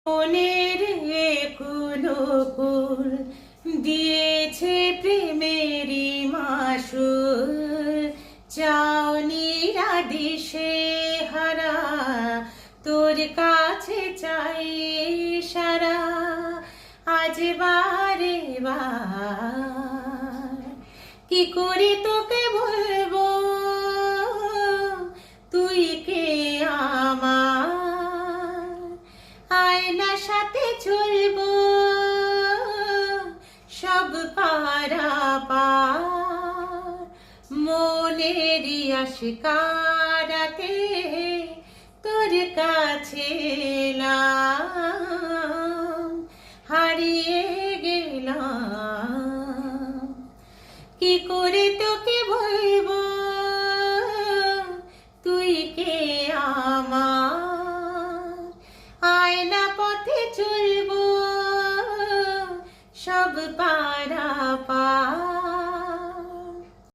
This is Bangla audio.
মনের কুল দিয়েছে প্রেমেরই মাসুল, চাওনিরা দিশে হারা তোর কাছে চাই সারা। আজ বারে বার কি করে তোকে বলবো তুই কে আমার, আয়না সাথে চলবো সব পারাপার। মনেরই আশিকারাতে তোর কাছে এলাম, হারিয়ে গেলাম। কি করে তোকে বলবো তুই কে আমার, আয়না পথে চলবো সব